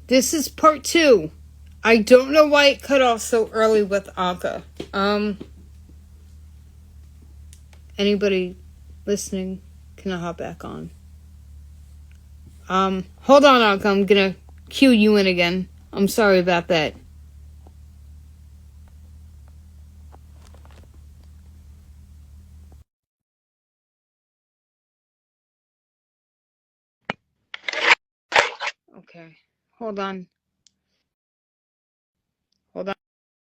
This is part 2. I don't know why it cut off so early with Anke. Anybody listening can I hop back on? Hold on, Anke. I'm gonna cue you in again. I'm sorry about that. Okay. Hold on. Hold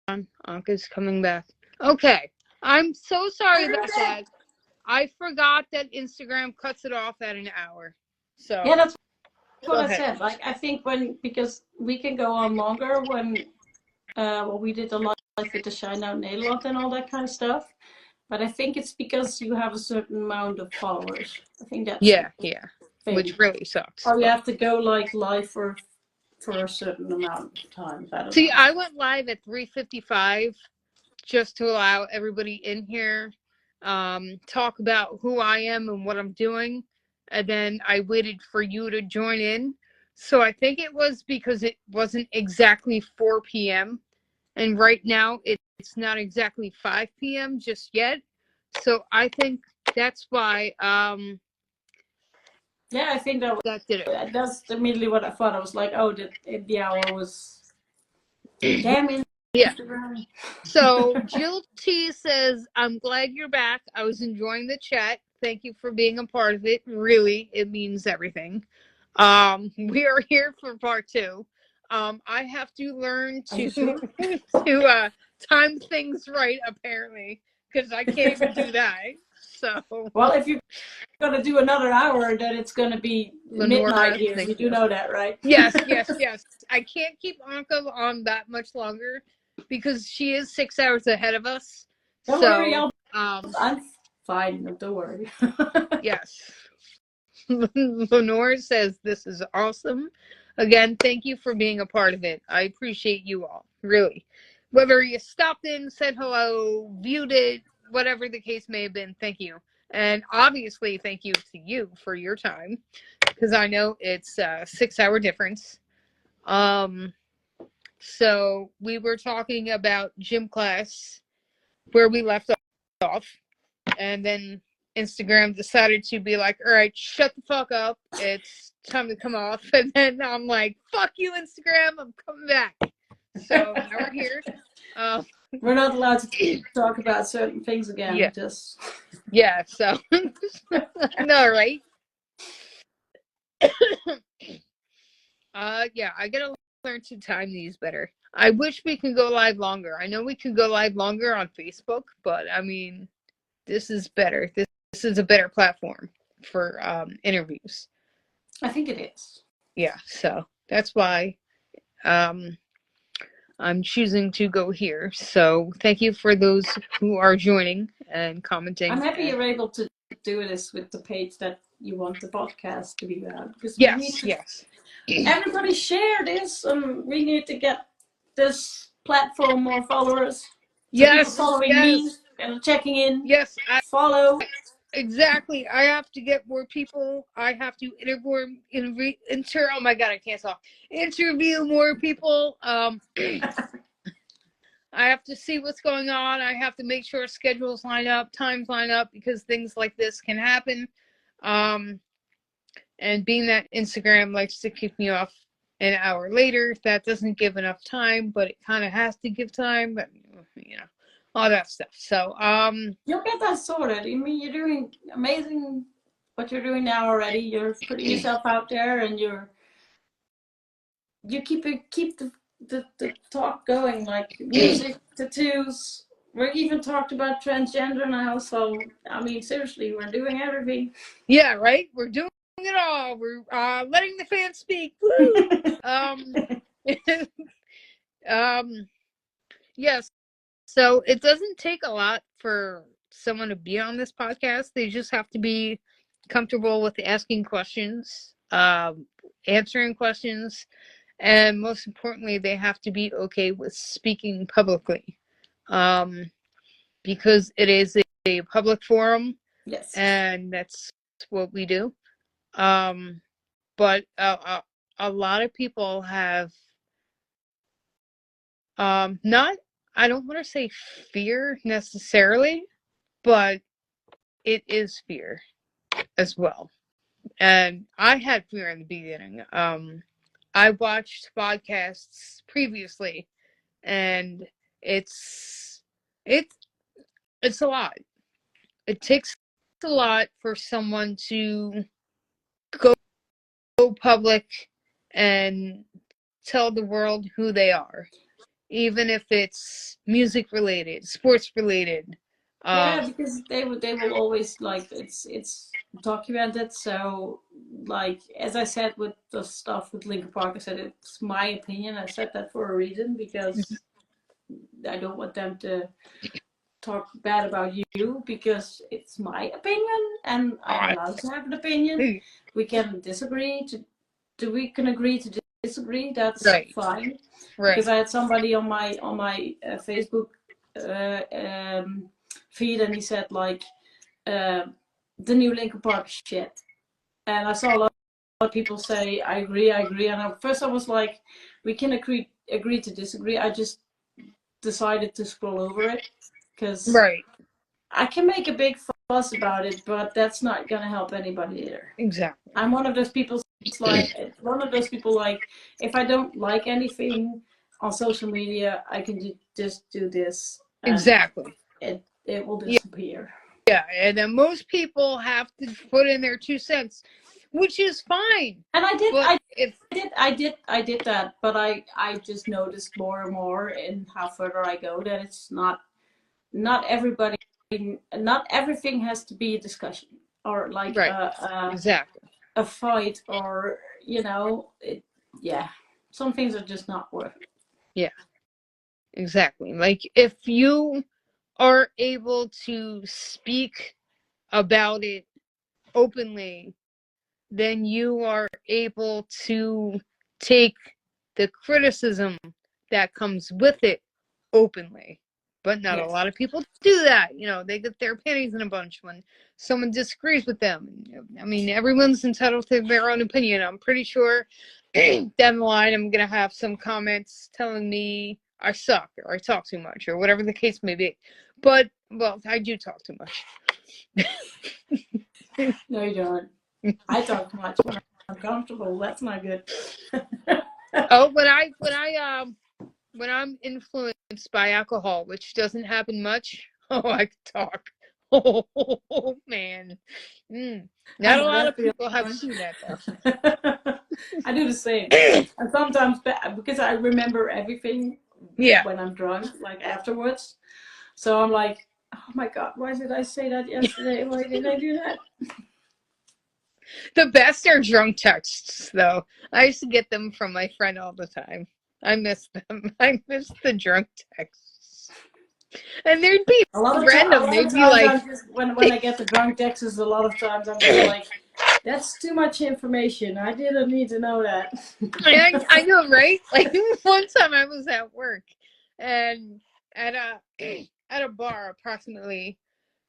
on. Anke's coming back. Okay. I'm so sorry about that. I forgot that Instagram cuts it off at an hour. So yeah, that's what I said. Like, I think because we can go on longer when we did the live with the Shine Out Nederland and all that kind of stuff. But I think it's because you have a certain amount of followers. I think that's yeah, thing. which really sucks. Or you have to go like live for a certain amount of time. See, I went live at 3:55 just to allow everybody in here talk about who I am and what I'm doing, and then I waited for you to join in. So I think it was because it wasn't exactly 4 p.m. and right now it's not exactly 5 p.m. just yet. So I think that's why yeah, I think that did it. that's immediately what I thought. I was like, oh, the hour was damn it. Yeah. So Jill T says, I'm glad you're back. I was enjoying the chat. Thank you for being a part of it. Really, it means everything. We are here for part 2. I have to learn to time things right, apparently, because I can't even do that. So, well, if you're gonna do another hour, then it's gonna be Lenora, midnight here. You do know that, right? Yes. I can't keep Anke on that much longer because she is 6 hours ahead of us. Don't worry, I'm fine. Don't worry. Yes. Lenore says this is awesome. Again, thank you for being a part of it. I appreciate you all, really. Whether you stopped in, said hello, viewed it, whatever the case may have been, thank you. And obviously, thank you to you for your time, because I know it's a 6-hour difference. So we were talking about gym class where we left off, and then Instagram decided to be like, all right, shut the fuck up. It's time to come off. And then I'm like, fuck you, Instagram. I'm coming back. So now we're here. We're not allowed to talk about certain things again. Yeah. Yeah, so. No, right? Yeah, I gotta learn to time these better. I wish we could go live longer. I know we could go live longer on Facebook, but I mean, this is better. This is a better platform for interviews. I think it is. Yeah, so that's why I'm choosing to go here. So thank you for those who are joining and commenting. I'm happy you're able to do this with the page that you want the podcast to be about. Yes. Everybody share this, and we need to get this platform more followers. So people following me and checking in. Yes, follow. Exactly. I have to get more people. I have to oh my god, I can't talk. Interview more people. I have to see what's going on. I have to make sure schedules line up, times line up, because things like this can happen. And being that Instagram likes to kick me off an hour later, that doesn't give enough time, but it kind of has to give time, but all that stuff. So you'll get that sorted. I mean, you're doing amazing what you're doing now already. You're putting yourself out there, and you keep the talk going, like music, tattoos. We even talked about transgender now, so I mean, seriously, we're doing everything. Yeah, right. We're doing it all. We're letting the fans speak. Yes. So it doesn't take a lot for someone to be on this podcast. They just have to be comfortable with asking questions, answering questions, and most importantly, they have to be okay with speaking publicly, because it is a public forum. Yes. And that's what we do. But a lot of people have not, I don't want to say fear necessarily, but it is fear as well. And I had fear in the beginning. I watched podcasts previously, and it's it's it's a lot. It takes a lot for someone to go public and tell the world who they are, even if it's music related, sports related. Yeah, because they will always like it's documented. So like as I said with the stuff with Linkin Park, I said it's my opinion. I said that for a reason because I don't want them to talk bad about you because it's my opinion and I'm allowed to have an opinion. We can disagree we can agree to disagree. That's right. fine. Right. Because I had somebody on my Facebook feed and he said like the new Linkin Park shit, and I saw a lot of people say I agree, and at first I was like, we can agree to disagree. I just decided to scroll over it because right. I can make a big fuss about it, but that's not gonna help anybody either. Exactly. I'm one of those people like if I don't like anything on social media, I can just do this. Exactly. It will disappear. Yeah, and then most people have to put in their 2 cents, which is fine. And I did that, but I just noticed more and more in how further I go that it's not everybody, not everything has to be a discussion or like exactly a fight or some things are just not worth it. Yeah, exactly. Like if you are able to speak about it openly, then you are able to take the criticism that comes with it openly. But not a lot of people do that. They get their panties in a bunch when someone disagrees with them. I mean, everyone's entitled to their own opinion. I'm pretty sure down the line I'm going to have some comments telling me I suck or I talk too much or whatever the case may be. But, well, I do talk too much. No, you don't. I talk too much when I'm comfortable. That's not good. Oh, when I'm influenced by alcohol, which doesn't happen much, I could talk. Oh man, not a lot of people have seen that though. I do the same, and sometimes because I remember everything. Yeah. When I'm drunk, like afterwards, so I'm like, oh my god, why did I say that yesterday? Why did I do that? The best are drunk texts, though. I used to get them from my friend all the time. I miss them. I miss the drunk texts. And there'd be random. They'd be like, when I get the drunk texts, a lot of times I'm just like, that's too much information. I didn't need to know that. I know, right? Like one time I was at work and at a bar approximately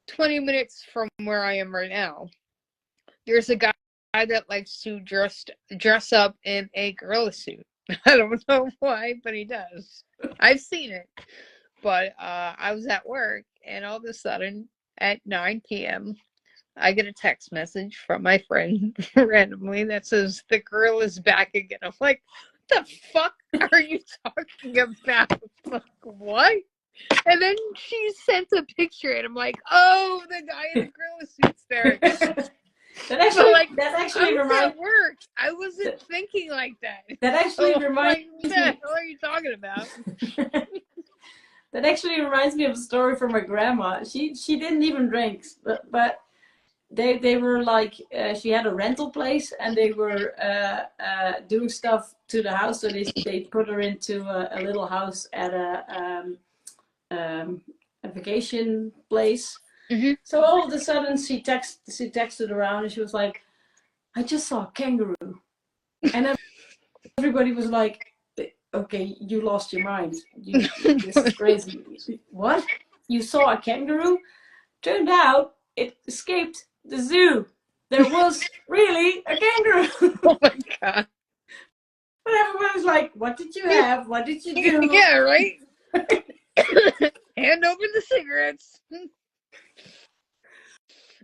20 minutes from where I am right now. There's a guy that likes to dress up in a gorilla suit. I don't know why, but he does. I've seen it. But I was at work, and all of a sudden, at 9 p.m., I get a text message from my friend randomly that says, the gorilla's back again. I'm like, what the fuck are you talking about? Like, what? And then she sent a picture, and I'm like, oh, the guy in the gorilla suit's there again. That actually reminds me. At work, I wasn't thinking like that. That actually reminds me. What the hell are you talking about? That actually reminds me of a story from my grandma. She didn't even drink, but they were like she had a rental place and they were doing stuff to the house. So they put her into a little house at a vacation place. Mm-hmm. So all of a sudden she texted around and she was like, I just saw a kangaroo. And everybody was like, okay, you lost your mind. This is crazy. What? You saw a kangaroo? Turned out it escaped the zoo. There was really a kangaroo. Oh my god. like, what did you have? What did you do? Yeah, right? Hand over the cigarettes.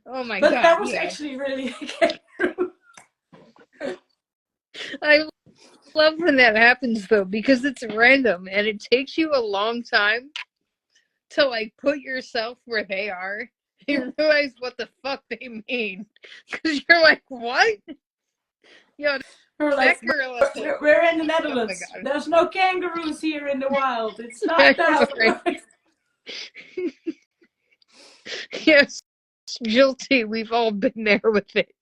Oh my God. But that was actually really true. I love when that happens though, because it's random and it takes you a long time to like put yourself where they are and realize what the fuck they mean. Because you're like, what? Yo, We're like, we're in the Netherlands. Oh, there's no kangaroos here in the wild. It's not that. Right? Yes, guilty. We've all been there with it.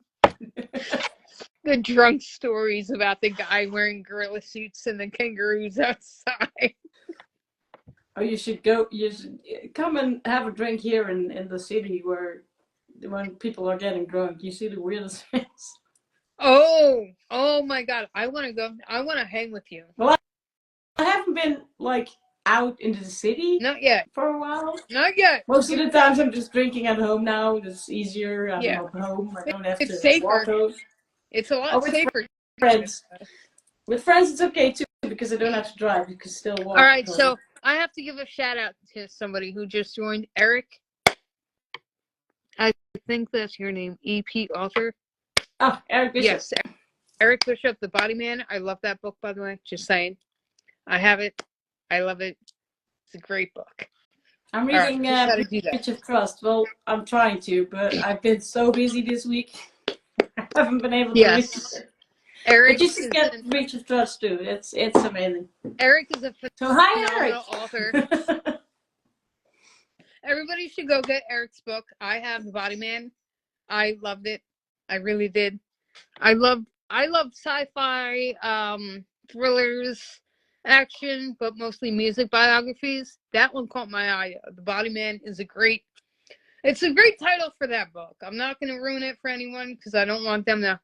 The drunk stories about the guy wearing gorilla suits and the kangaroos outside. Oh, you should go. You should come and have a drink here in the city where when people are getting drunk, you see the weirdest things. Oh my God! I want to go. I want to hang with you. Well, I haven't been like out into the city. Not yet. For a while. Not yet. Most of the times I'm just drinking at home now. It's easier. I'm at home. I don't have to safer. walk home. It's a lot safer. Friends. With friends, it's okay too because I don't have to drive. You can still walk. All right, home. So I have to give a shout out to somebody who just joined, Eric. I think that's your name, EP author. Oh, Eric Bishop. Yes, Eric Bishop, The Body Man. I love that book, by the way. Just saying. I have it. I love it. It's a great book. I'm reading Breach of Trust. Well, I'm trying to, but I've been so busy this week. I haven't been able to read it. Eric, but you should get Breach of Trust too. It's amazing. Eric is a phenomenal author. Everybody should go get Eric's book. I have The Body Man. I loved it. I really did. I love sci-fi, thrillers, action, but mostly music biographies. That one caught my eye. The Body Man is it's a great title for that book. I'm not going to ruin it for anyone because I don't want them to,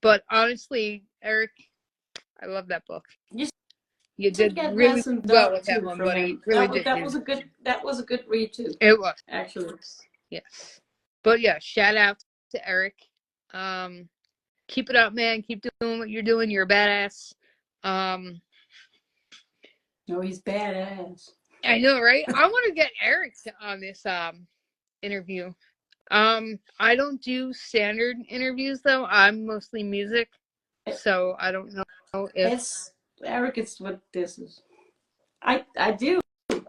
But honestly, Eric, I love that book. You did really well with that one, buddy. Really that was a good read too. It was actually. Yes, but yeah, shout out to Eric. Keep it up, man. Keep doing what you're doing. You're a badass. No, he's badass. I know, right? I want to get Eric on this interview. I don't do standard interviews though. I'm mostly music, so I don't know if Eric is what this is. I do. Yay,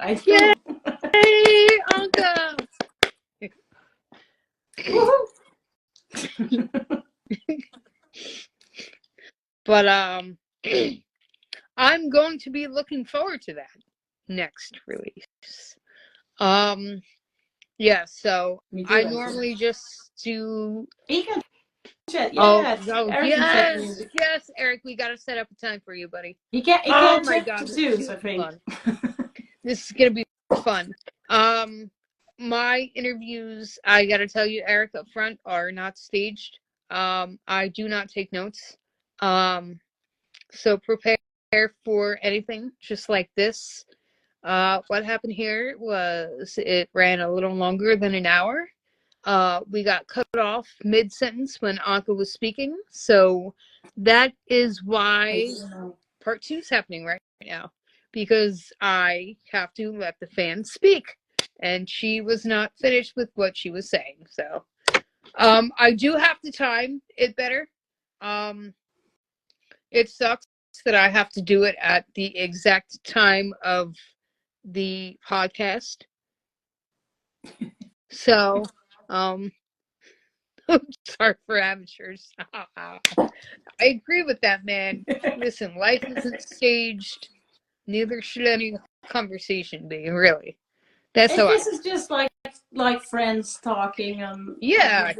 Anke! But I'm going to be looking forward to that next release. Yeah, so I normally just do. Yes, yes, Eric, we got to set up a time for you, buddy. You can't. Oh my God, this is fun. This is gonna be fun. My interviews, I got to tell you, Eric, up front, are not staged. I do not take notes. So prepare for anything just like this. What happened here was it ran a little longer than an hour. We got cut off mid-sentence when Anke was speaking. So that is why part 2 is happening right now, because I have to let the fans speak. And she was not finished with what she was saying. So I do have to time it better. It sucks that I have to do it at the exact time of the podcast. So, sorry for amateurs. I agree with that, man. Listen, life isn't staged. Neither should any conversation be, really. That's how this is just like friends talking. Yeah.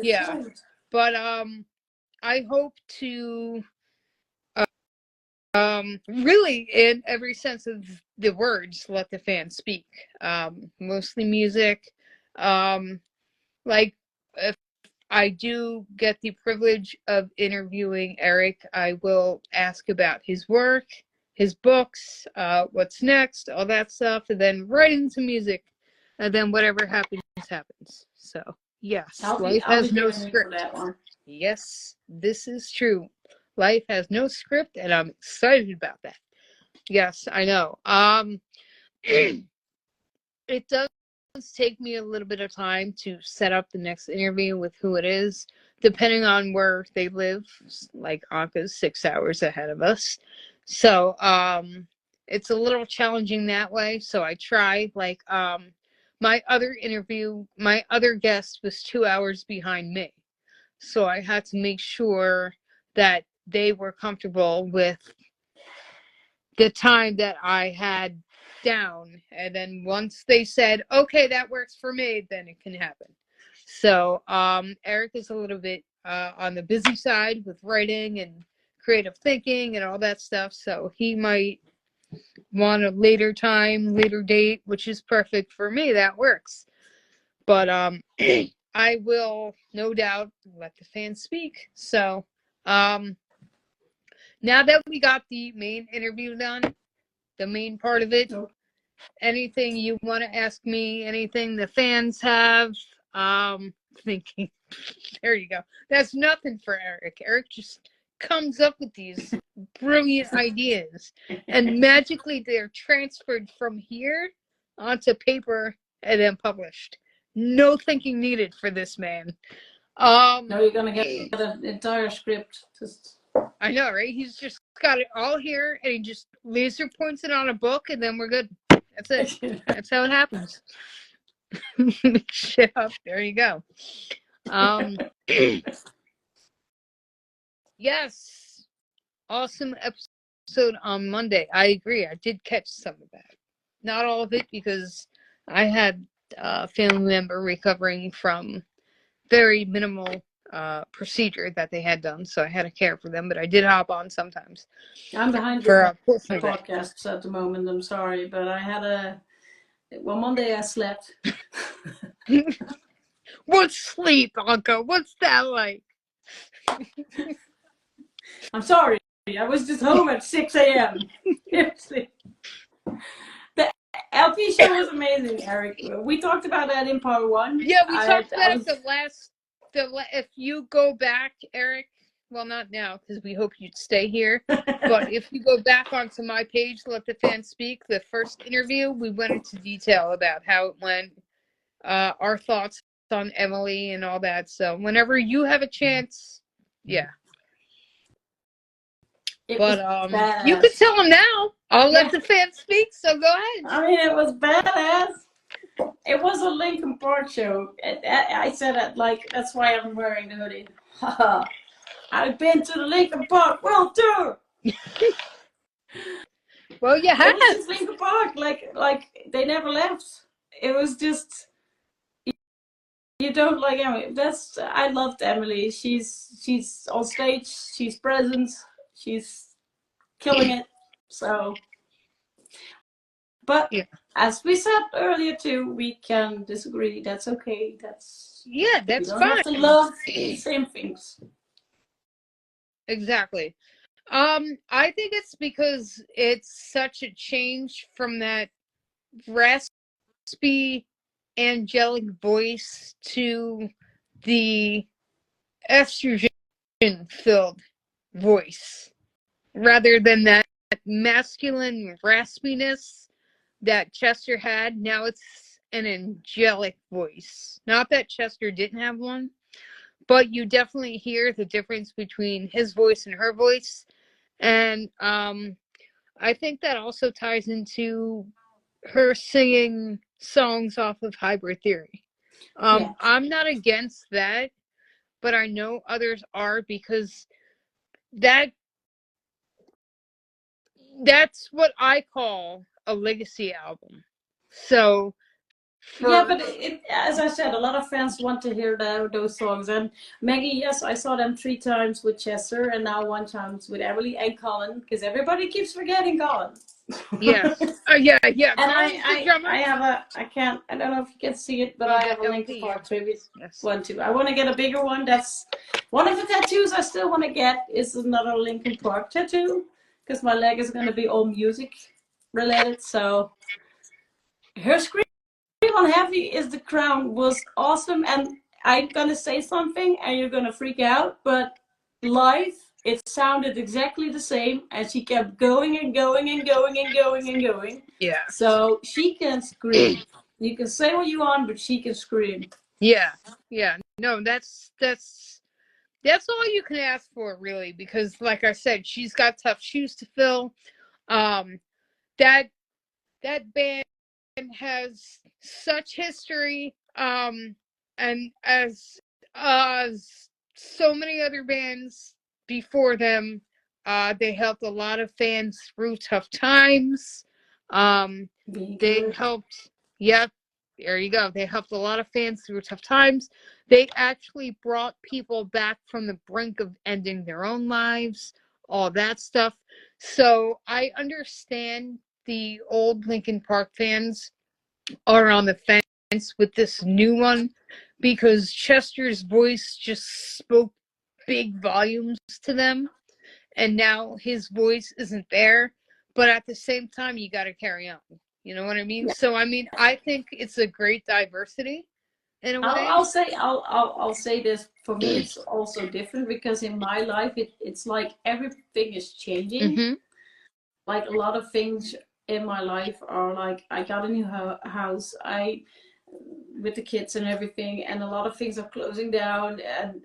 But I hope to really, in every sense of the words, let the fans speak. Mostly music. Like, if I do get the privilege of interviewing Eric, I will ask about his work, his books, what's next, all that stuff, and then right into music, and then whatever happens, happens. So, yes, life has no script. That one. Yes, this is true. Life has no script, and I'm excited about that. Yes, I know. It does take me a little bit of time to set up the next interview with who it is, depending on where they live. Like Anka's 6 hours ahead of us. So it's a little challenging that way. So I try. Like my other guest was 2 hours behind me. So I had to make sure that they were comfortable with the time that I had down. And then once they said, okay, that works for me, then it can happen. So Eric is a little bit on the busy side with writing and creative thinking and all that stuff. So he might want a later time, later date, which is perfect for me. That works. But I will no doubt let the fans speak. So now that we got the main interview done, the main part of it, anything you want to ask me, anything the fans have, thinking, there you go. That's nothing for Eric. Eric just comes up with these brilliant ideas, and magically they're transferred from here onto paper and then published. No thinking needed for this man. No, you're gonna get an entire script. I know, right? He's just got it all here, and he just laser points it on a book, and then we're good. That's it. That's how it happens. Shit up. There you go. Yes. Awesome episode on Monday. I agree. I did catch some of that. Not all of it, because I had a family member recovering from very minimal procedure that they had done, so I had to care for them, but I did hop on sometimes. I'm behind for podcasts at the moment. I'm sorry, but I had Monday I slept. What's sleep, Anka? What's that like? I'm sorry. I was just home at 6 a.m. Seriously. The LP show was amazing, Eric. We talked about that in part 1. Yeah, we talked about it if you go back, Eric, well, not now, because we hope you'd stay here, but if you go back onto my page, Let the Fans Speak, the first interview, we went into detail about how it went, our thoughts on Emily and all that. So whenever you have a chance, yeah. But you can tell them now. I'll let the fans speak, so go ahead. I mean, it was badass. It was a Linkin Park show. I said that, like, that's why I'm wearing the hoodie. I've been to the Linkin Park World Tour. Well, you have. It was just Linkin Park. Like they never left. It was just, you don't like Emily. I loved Emily. She's on stage. She's present. She's killing it. So, but yeah, as we said earlier too, we can disagree. That's okay. That's fine. You don't have to love the same things. Exactly. I think it's because it's such a change from that raspy, angelic voice to the estrogen-filled voice, rather than that masculine raspiness that Chester had. Now it's an angelic voice. Not that Chester didn't have one, but you definitely hear the difference between his voice and her voice. And I think that also ties into her singing songs off of Hybrid Theory. Yeah. I'm not against that, but I know others are, because that's what I call a legacy album. So yeah, but as I said, a lot of fans want to hear those songs. And Maggie, yes, I saw them 3 times with Chester, and now 1 time with Emily and Colin, because everybody keeps forgetting Colin. Yeah. Yeah. And I don't know if you can see it, but I have a Linkin Park tribute one too. I want to get a bigger one. That's one of the tattoos I still want to get, is another Linkin Park tattoo, because my leg is going to be all music related. So her Scream on Heavy is the Crown was awesome, and I'm gonna say something and you're gonna freak out, but live it sounded exactly the same, and she kept going and going and going and going and going. Yeah. So she can scream. You can say what you want, but she can scream. Yeah. Yeah. No, that's all you can ask for, really, because like I said, she's got tough shoes to fill. That band has such history, and as so many other bands before them, they helped a lot of fans through tough times. They helped, yep, there you go. They helped a lot of fans through tough times. They actually brought people back from the brink of ending their own lives, all that stuff. So I understand the old Linkin Park fans are on the fence with this new one, because Chester's voice just spoke big volumes to them, and now his voice isn't there. But at the same time, you got to carry on. You know what I mean? Yeah. So I mean, I think it's a great diversity in a way. I'll say this. For me, it's also different, because in my life, it's like everything is changing. Mm-hmm. Like a lot of things in my life are like, I got a new house, with the kids and everything, and a lot of things are closing down, and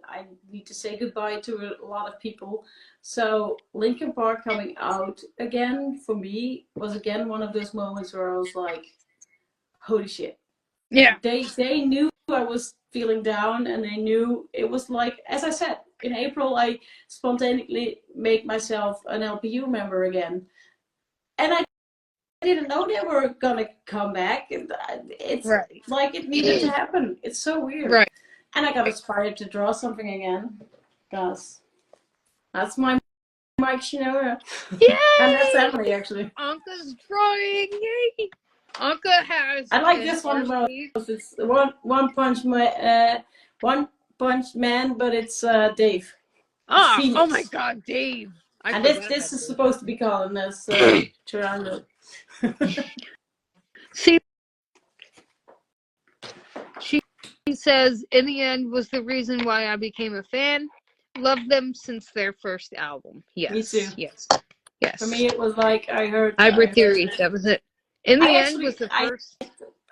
I need to say goodbye to a lot of people. So Linkin Park coming out again for me was again one of those moments where I was like, holy shit. Yeah. They knew I was feeling down, and they knew it was like, as I said, in April I spontaneously made myself an LPU member again, and I didn't know they were gonna come back. It's right. like it needed to happen. It's so weird. Right. And I got inspired to draw something again, because that's my Mike Shinoda. Yay! And that's Emily, actually. Anka's drawing. Yay! Anka has. I like this one about. It's one punch man, but it's Dave. Oh my God, Dave! And this is supposed to be calling as Toronto. See, she says, in the end, was the reason why I became a fan. Loved them since their first album. Yes. Me too. Yes. Yes. For me, it was like I heard Hybrid Theory. That was it. In the end, was the first.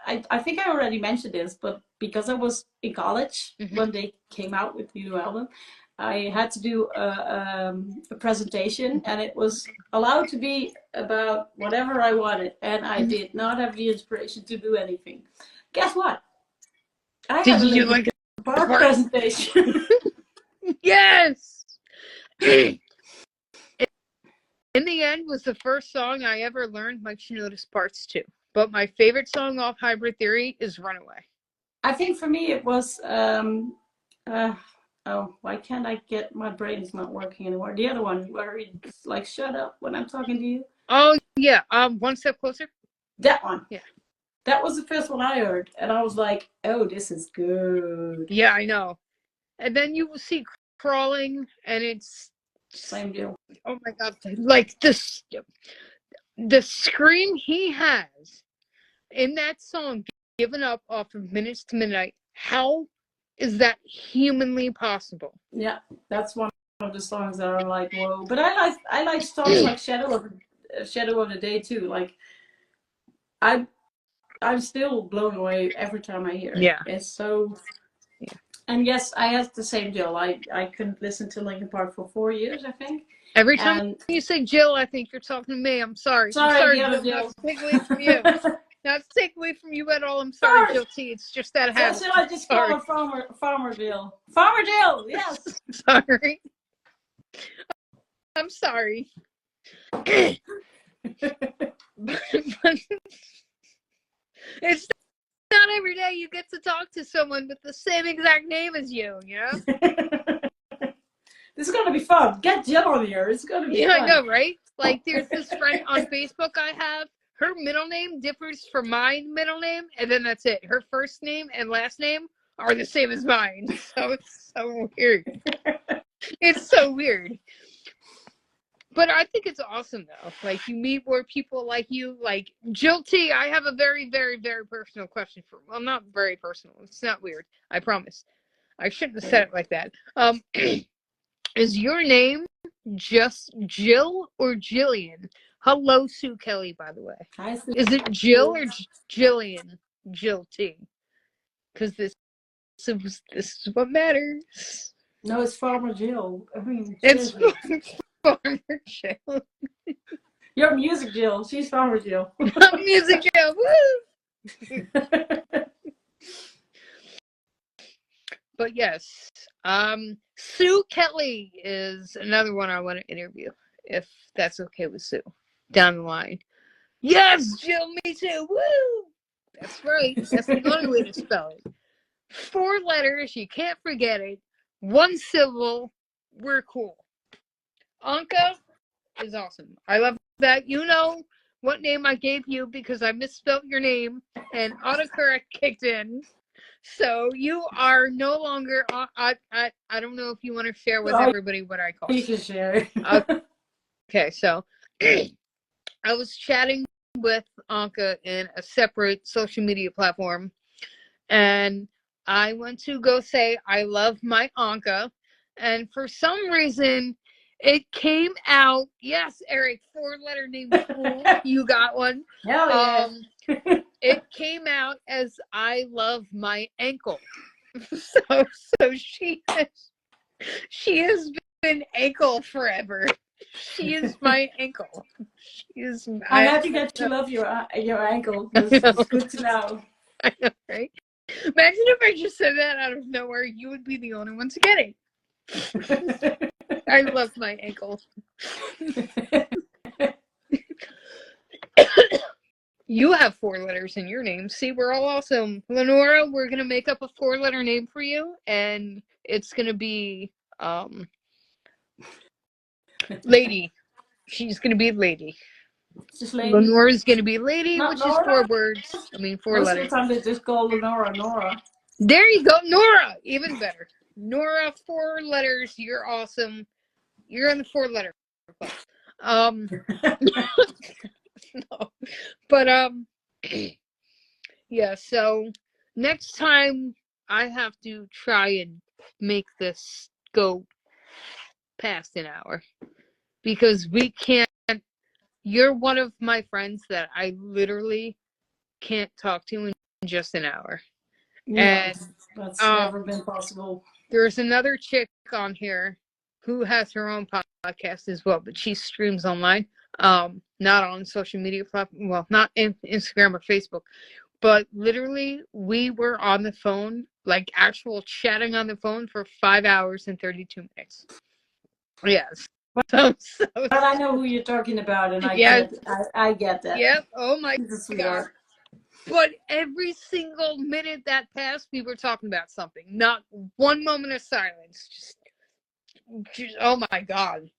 I think I already mentioned this, but because I was in college when they came out with the new album, I had to do a presentation, and it was allowed to be about whatever I wanted, and I did not have the inspiration to do anything. Guess what? I had a Linkin Park presentation. Yes! In the end was the first song I ever learned Mike Shinoda's parts to. But my favorite song off Hybrid Theory is Runaway. I think for me it was oh, why can't I get, my brain is not working anymore. The other one where it's like, shut up when I'm talking to you. Oh yeah, One Step Closer. That one. Yeah. That was the first one I heard, and I was like, oh, this is good. Yeah, I know. And then you will see Crawling, and it's same deal. Oh my God, like this, the scream he has in that song, Given Up, off of Minutes to Midnight. How is that humanly possible? Yeah, that's one of the songs that are like, whoa. But I like songs like Shadow of the Day too. Like, I'm still blown away every time I hear it. Yeah, it's so. Yeah. And yes, I had the same deal. I couldn't listen to Linkin Park for 4 years, I think. Every time you say Jill, I think you're talking to me. I'm sorry. Sorry, I'm sorry, Jill. Not to take away from you. Not to take away from you at all. I'm sorry, Jill T. It's just that habit. So I just call her Farmer Jill. Farmer Jill, yes. Sorry. I'm sorry. It's not every day you get to talk to someone with the same exact name as you, you know? This is going to be fun. Get Jill on here. It's going to be fun. I know, right? Like, there's this friend on Facebook I have. Her middle name differs from my middle name, and then that's it. Her first name and last name are the same as mine. So it's so weird. It's so weird. But I think it's awesome, though. Like, you meet more people like you. Like, Jill T, I have a very, very, very personal question for... Well, not very personal. It's not weird. I promise. I shouldn't have said it like that. Is your name just Jill or Jillian? Hello, Sue Kelly, by the way. Hi, Sue. Is it Jill or Jillian? Jill T. Because this is what matters. No, it's Farmer Jill. I mean, It's seriously. Farmer Jill. You're Music Jill. She's Farmer Jill. Music Jill. Woo! But yes, Sue Kelly is another one I want to interview, if that's okay with Sue, down the line. Yes, Jill, me too. Woo! That's right. That's the only way to spell it. 4 letters, you can't forget it. 1 syllable, we're cool. Anke is awesome. I love that. You know what name I gave you because I misspelled your name and autocorrect kicked in. So you are no longer. I don't know if you want to share with everybody what I call. You can share. Okay, so I was chatting with Anke in a separate social media platform, and I went to go say I love my Anke, and for some reason it came out. Yes, Eric, 4-letter name. Cool, you got one. Hell yeah. It came out as I love my ankle. So she has been ankle forever. She is my ankle. She is. I'm happy that you love your ankle. It's good to know. I know, right? Imagine if I just said that out of nowhere. You would be the only one to get it. I love my ankle. You have 4 letters in your name. See, we're all awesome. Lenora, we're going to make up a 4-letter name for you, and it's going to be Lady. She's going to be Lady. Just Lady. Lenora's going to be Lady, Not which Nora? is 4 words. I mean, 4 letters. Most of the time they just call Lenora Nora. There you go. Nora. Even better. Nora, 4 letters. You're awesome. You're in the 4-letter club. No. But yeah, so next time I have to try and make this go past an hour because we can't. You're one of my friends that I literally can't talk to in just an hour. Yeah, and that's never been possible. There's another chick on here who has her own podcast as well, but she streams online. Not on social media platform. Well, not in Instagram or Facebook, but literally we were on the phone, like actual chatting on the phone for 5 hours and 32 minutes. Yes. But I know who you're talking about, and I get that. Yep. Oh my God. But every single minute that passed, we were talking about something. Not one moment of silence. Just oh my God.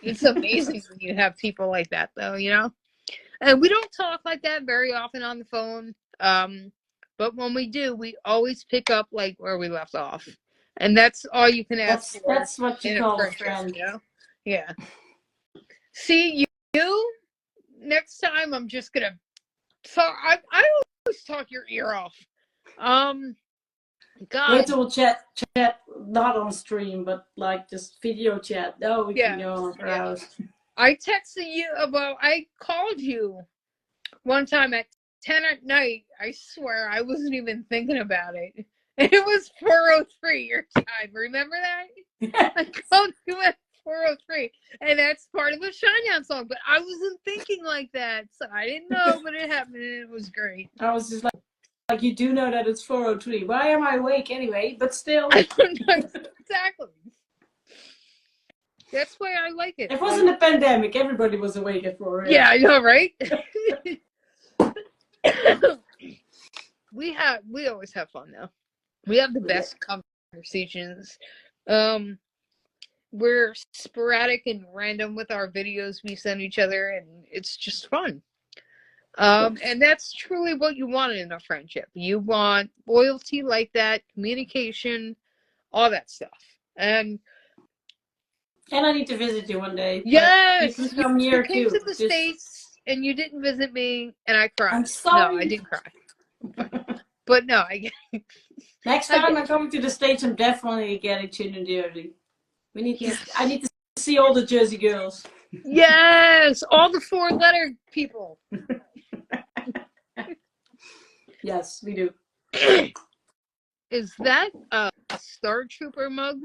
It's amazing when you have people like that, though, you know? And we don't talk like that very often on the phone. But when we do, we always pick up like where we left off. And that's all you can ask for. That's what you call a friend. You know? Yeah. See, you next time I'm just gonna I always talk your ear off. God. Wait till we'll chat not on stream, but like just video chat. Oh, we can go on for hours. I texted you I called you one time at 10 at night. I swear I wasn't even thinking about it. And it was 4:03 your time. Remember that? I called you at 4:03. And that's part of the Shinedown song. But I wasn't thinking like that. So I didn't know, but it happened and it was great. I was just like you do know that it's 4:03. Why am I awake anyway? But still. Exactly. That's why I like it. It wasn't a pandemic. Everybody was awake at 4 a.m. Yeah, I know, right? We always have fun though. We have the best conversations. We're sporadic and random with our videos we send each other, and it's just fun. And that's truly what you want in a friendship. You want loyalty like that, communication, all that stuff. And I need to visit you one day. Yes, you can come here came too. To the States and you didn't visit me, and I cried. I'm sorry. No, I didn't cry. But no, I get. Next time I'm coming to the States, I'm definitely getting to New Jersey. We need Yes. I need to see all the Jersey girls. Yes, all the 4-letter people. Yes, we do. Is that a Star Trooper mug?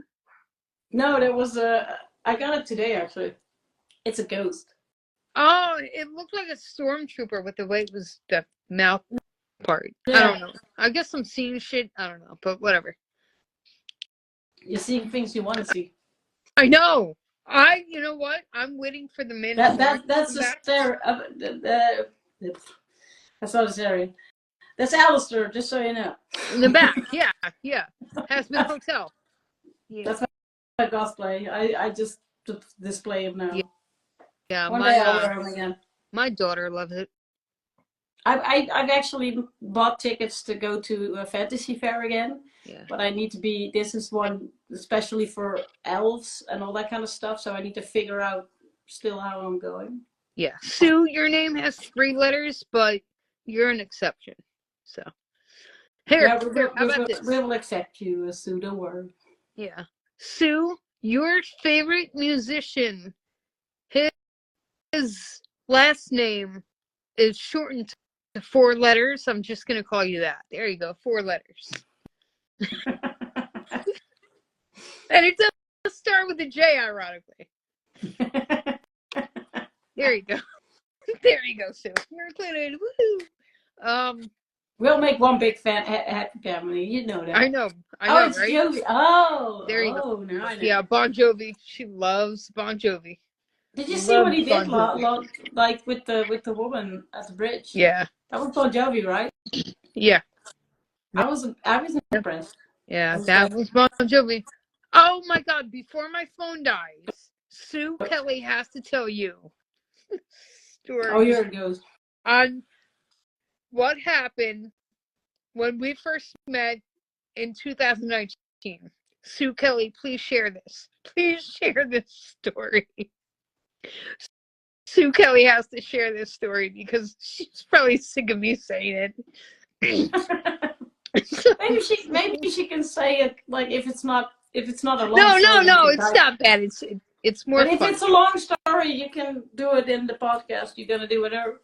No, that was I got it today actually. It's a ghost. Oh, it looked like a stormtrooper with the way it was the mouth part. Yeah. I don't know. I guess I'm seeing shit. I don't know, but whatever. You're seeing things you want to see. I know. You know what? I'm waiting for the Mandalorian. That's a stare. That's not a Sarian. That's Alistair, just so you know. In the back, yeah. Hazbin Hotel. Yeah. That's my cosplay. I just display him now. Yeah. One day I'll wear him again. My daughter loves it. I've actually bought tickets to go to a fantasy fair again. Yeah. But I need to be. This is one especially for elves and all that kind of stuff. So I need to figure out still how I'm going. Yeah. Sue, your name has 3 letters, but you're an exception. So. Here, how about this? We will accept you, Sue. Don't worry. Yeah. Sue, your favorite musician, his last name is shortened to 4 letters. I'm just going to call you that. There you go. 4 letters. And it does start with a J, ironically. There you go. There you go, Sue. You're included. Woohoo! We'll make one big happy family. You know that. I know. Oh, it's right? Jovi. Oh, there you go. Now I know. Yeah, Bon Jovi. She loves Bon Jovi. Did you see what he did, like with the woman at the bridge? Yeah. That was Bon Jovi, right? Yeah. I was impressed. Yeah, that was Bon Jovi. Oh my God! Before my phone dies, Sue Kelly has to tell you story. Oh, here it goes. On what happened when we first met in 2019. Sue Kelly, please share this. Please share this story. Sue Kelly has to share this story because she's probably sick of me saying it. maybe she can say it like if it's not a long story. No, it's type. not bad. It's more fun. If it's a long story, you can do it in the podcast. You're gonna do whatever.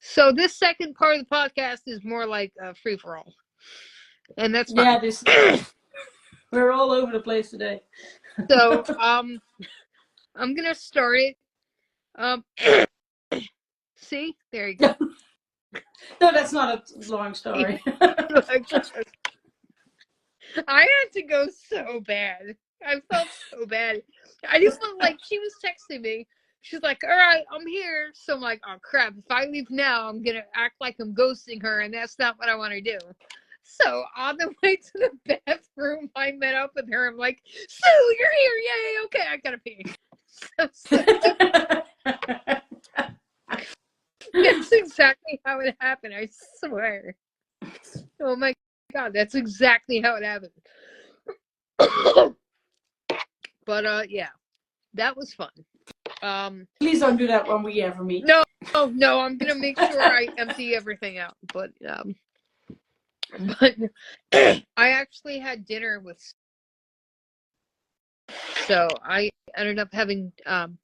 So this second part of the podcast is more like a free for all, and that's fine. Yeah, we're all over the place today. So I'm gonna start it. See, there you go. No, that's not a long story. I had to go so bad. I felt so bad. I just felt like she was texting me. She's like, all right, I'm here. So I'm like, oh crap, if I leave now, I'm going to act like I'm ghosting her, and that's not what I want to do. So on the way to the bathroom, I met up with her. I'm like, Sue, you're here. Yay, okay, I got to pee. That's exactly how it happened, I swear. Oh my God, that's exactly how it happened. But yeah, that was fun. Please don't do that when we ever meet. No, I'm gonna make sure I empty everything out. But I actually had dinner with. So I ended up having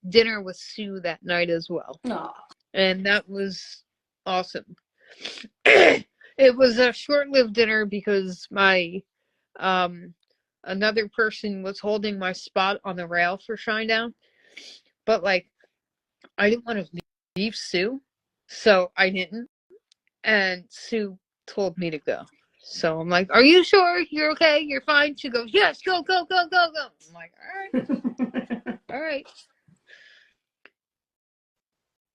dinner with Sue that night as well. Aww. And that was awesome. It was a short-lived dinner because my another person was holding my spot on the rail for Shinedown. But like I didn't want to leave Sue, so I didn't. And Sue told me to go. So I'm like, are you sure you're okay? You're fine? She goes, yes, go. I'm like, all right. All right.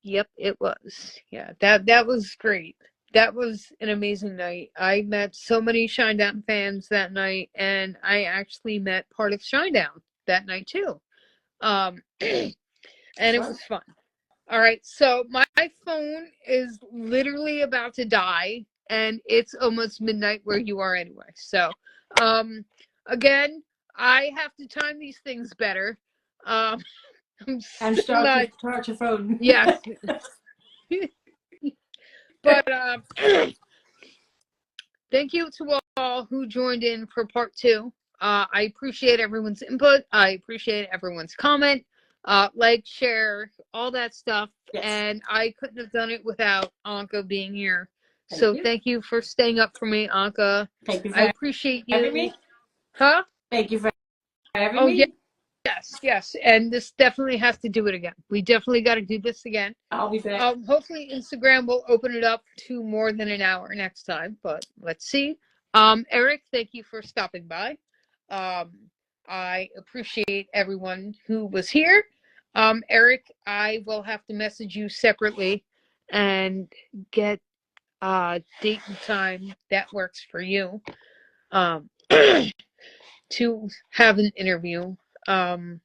Yep, it was. Yeah, that was great. That was an amazing night. I met so many Shinedown fans that night, and I actually met part of Shinedown that night too. And it was fun. All right, so my phone is literally about to die, and it's almost midnight where you are anyway. So, again, I have to time these things better. I'm starting to charge your phone. Yes. But thank you to all who joined in for part 2. I appreciate everyone's input. I appreciate everyone's comment, like, share, all that stuff. Yes. And I couldn't have done it without Anke being here. Thank you for staying up for me, Anke. Thank you for I appreciate you. having me. Huh? Thank you for having me. Yeah. Yes. And this definitely has to do it again. We definitely got to do this again. I'll be back. Hopefully Instagram will open it up to more than an hour next time, but let's see. Eric, thank you for stopping by. I appreciate everyone who was here. Eric, I will have to message you separately and get date and time that works for you to have an interview. I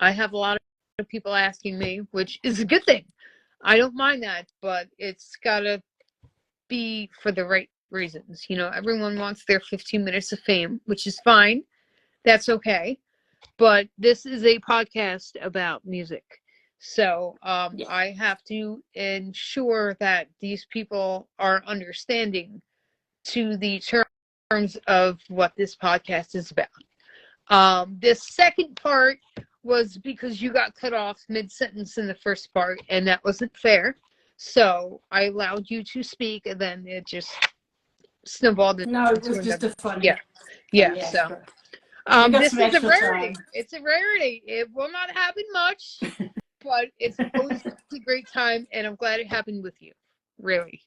have a lot of people asking me, which is a good thing. I don't mind that, but it's gotta be for the right reasons. You know, everyone wants their 15 minutes of fame, which is fine. That's okay. But this is a podcast about music. So I have to ensure that these people are understanding to the terms of what this podcast is about. This second part was because you got cut off mid-sentence in the first part, and that wasn't fair. So I allowed you to speak, and then it just snowballed. No, it was just a funny. Yeah. So this is a rarity. It's a rarity. It will not happen much, but it's always a great time, and I'm glad it happened with you. Really.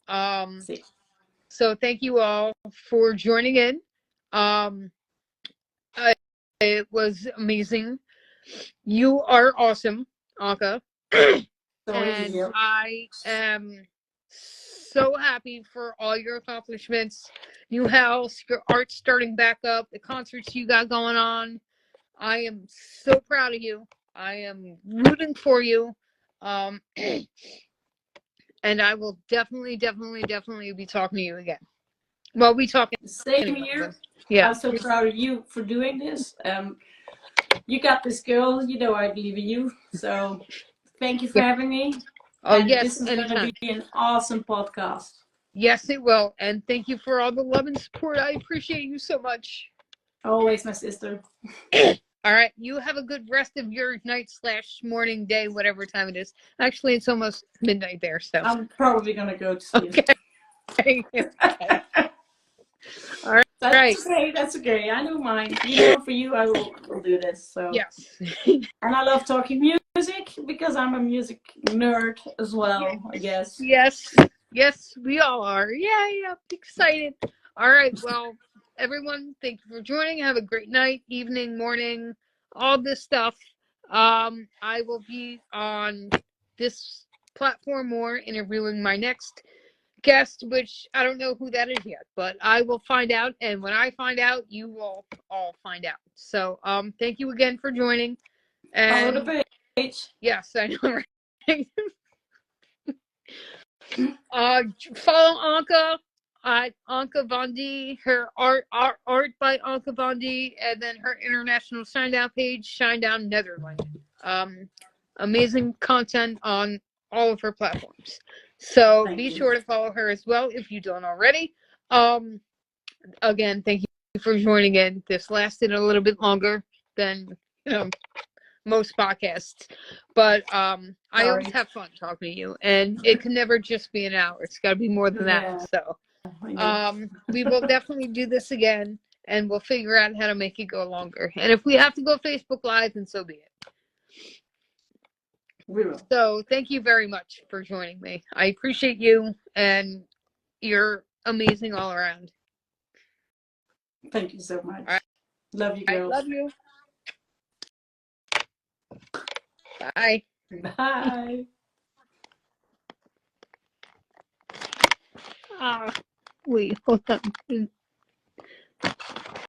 So thank you all for joining in. It was amazing. You are awesome, Anke. And I am so happy for all your accomplishments. New house, your art starting back up, the concerts you got going on. I am so proud of you. I am rooting for you. And I will definitely be talking to you again. Well, we talking. Same here. Yeah. I'm so proud of you for doing this. You got this, girl. You know I believe in you. So thank you for having me. Oh, and yes. This is going to be an awesome podcast. Yes, it will. And thank you for all the love and support. I appreciate you so much. Always, my sister. All right. You have a good rest of your night/morning, day, whatever time it is. Actually, it's almost midnight there. So I'm probably going to go to sleep. Okay. All right. That's okay. That's okay. I don't mind. You know, for you, I will do this. So yes. And I love talking music because I'm a music nerd as well, I guess. Yes, we all are. Yeah, excited. All right, well, everyone, thank you for joining. Have a great night, evening, morning, all this stuff. I will be on this platform more, interviewing my next guest, which I don't know who that is yet, but I will find out. And when I find out, you will all find out. So thank you again for joining. And follow the page. Yes, I know, right? Follow Anke at Anke Van Dooren, her art by Anke Van Dooren, and then her international Shinedown page, Shinedown Netherlands. Amazing content on all of her platforms. So be sure to follow her as well if you don't already. Again, thank you for joining in. This lasted a little bit longer than most podcasts, but I always have fun talking to you, and it can never just be an hour. It's got to be more than that. So we will definitely do this again, and we'll figure out how to make it go longer. And if we have to go Facebook Live, then so be it. We will. So thank you very much for joining me. I appreciate you, and you're amazing all around. Thank you so much. Right. Love you, girls. I love you. Bye. Bye. Wait, hold on.